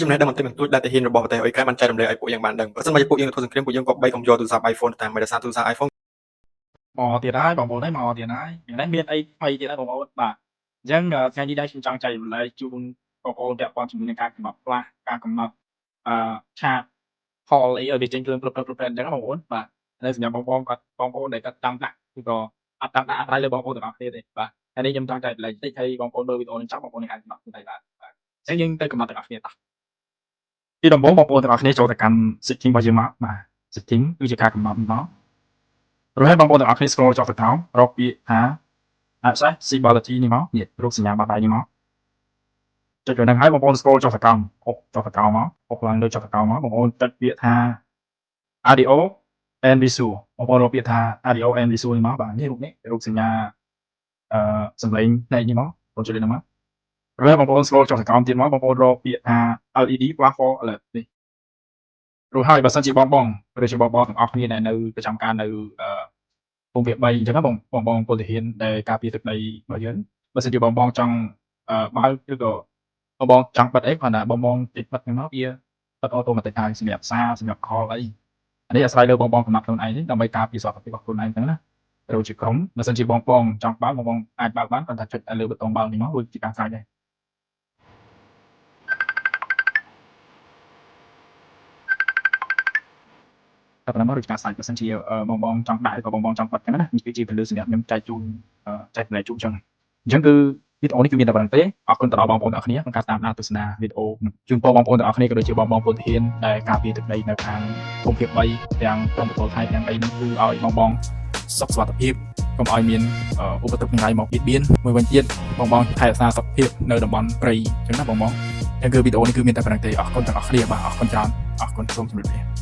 ចំណេះដឹងបន្តិចបន្តួចដែលទាហានរបស់ប្រទេសអ៊ុយក្រែនបានចែករំលែកឲ្យពួកយើងបានដឹងបើសិនបើពួកយើងធ្វើសង្គ្រាមពួកយើងក៏បីកុំយកទូរស័ព្ទ iPhone តាមដោយសារទូរស័ព្ទ iPhone មកទៀតហើយបងប្អូនហើយមកទៀតហើយថ្ងៃនេះមានអីថ្មីទៀតហើយបងប្អូនបាទអញ្ចឹងថ្ងៃនេះដែរខ្ញុំចង់ចែករំលែកជូនបងប្អូនពាក់ព័ន្ធជាមួយនឹងការកំណត់ផ្លាស់ការកំណត់ឆាត call អីឲ្យវាចេញខ្លួនគ្រប់អញ្ចឹងបងប្អូនបាទហើយសម្រាប់បងប្អូនដែលគាត់តាមដាក់ឬក៏អត់តាមដាក់អត់ហើយលើបងប្អូនទាំងអស់គ្នាទេបាទថ្ងៃនេះខ្ញុំចង់ចែករំលែកបន្តិចហើយបងប្អូនមើលវីដេអូនេះចប់បងប្អូននឹងអាចកំណត់ខ្លួនឯងបានបាទអញ្ចឹងយើងទៅកំណត់ទាំងអស់គ្នាតោះពីដំបូងបងប្អូនទាំងអស់គ្នាចូលទៅកាន់ setting របស់យើងមកបាទ setting គឺជាការកំណត់មករួចហើយបងប្អូនទាំងអស់គ្នា scroll ចុះទៅក្រោមរកពាក្យថា access stability នេះមកនេះរូបសញ្ញាបាត់ដៃនេះមកចុចទៅនឹងហើយបងប្អូន scroll ចុះទៅក្រោមចុះទៅក្រោមមកអុកឡើងលើចុះទៅក្រោមមកបងប្អូនចុចពាក្យថា audio and visual បងប្អូនរកពាក្យថា audio and visual នេះមកបាទនេះរូបសញ្ញាសំឡេងផ្នែកនេះមកបងចុចលើហ្នឹងមករួចហើយបងប្អូន scroll ចុះទៅក្រោមទៀតមកបងប្អូនរកពាក្យថា LED platform alert នេះរួចហើយបើសិនជាបងឬជាបងទាំងអស់គ្នាដែលនៅប្រចាំការនៅពងវា3អញ្ចឹងណាបងពលទាហានដែលការពារទឹកដីរបស់យើងបើសិនជាបងចង់បើកឬក៏បងចង់បិទអីគ្រាន់តែបងតិចបិទហ្នឹងមកវាបិទអូតូម៉ាទិកហើយសម្រាប់សារសម្រាប់ call អីអានេះអាស្រ័យលើបងកំណត់ខ្លួនឯងដើម្បីការពារសុខភាពរបស់ខ្លួនឯងហ្នឹងណាត្រូវជាក្រុមបើសិនជាបងចង់បើកបងអាចបើកបានគ្រាន់តែចុចលើប៊ូតុងបើកនេះមករួចជាការស្រេចដែរតែប៉ុណ្ណឹងមករួចការស្រេចបើសិនជាបងចង់ដាក់ឬក៏បងចង់បិទចឹងណានេះគឺជាពលិសម្រាប់ខ្ញុំចែកជូនចែកផ្នែកជូនចឹងអញ្ចឹងគឺវីដេអូនេះគឺមានតែប៉ុណ្្នឹងទេអរគុណទៅដល់បងប្អូនទាំងអស់គ្នាក្នុងការតាមដានទស្សនាវីដេអូជូនពរបងប្អូនទាំងអស់គ្នាក៏ដូចជាបងពលទាហានដែលការពារទឹកដីនៅខាងភូមិភាគ3ទាំងក្រុមប្រទល់ខេត្តទាំងអីនេះគឺឲ្យបងសុខសុវត្ថិភាពកុំឲ្យមានឧបទ្រពទាំងឡាយមកបៀតបៀនមួយវិញទៀតបងថែរក្សាសុខភាពនៅតំបន់ព្រៃអញ្ចឹងណាបងអញ្ចឹងគឺវីដេអូនេះគឺមានតែប៉ុណ្្នឹងទេអរគុណទាំងអស់គ្នាបាទអរគុណច្រើនអរគុណសូមជម្រាបលា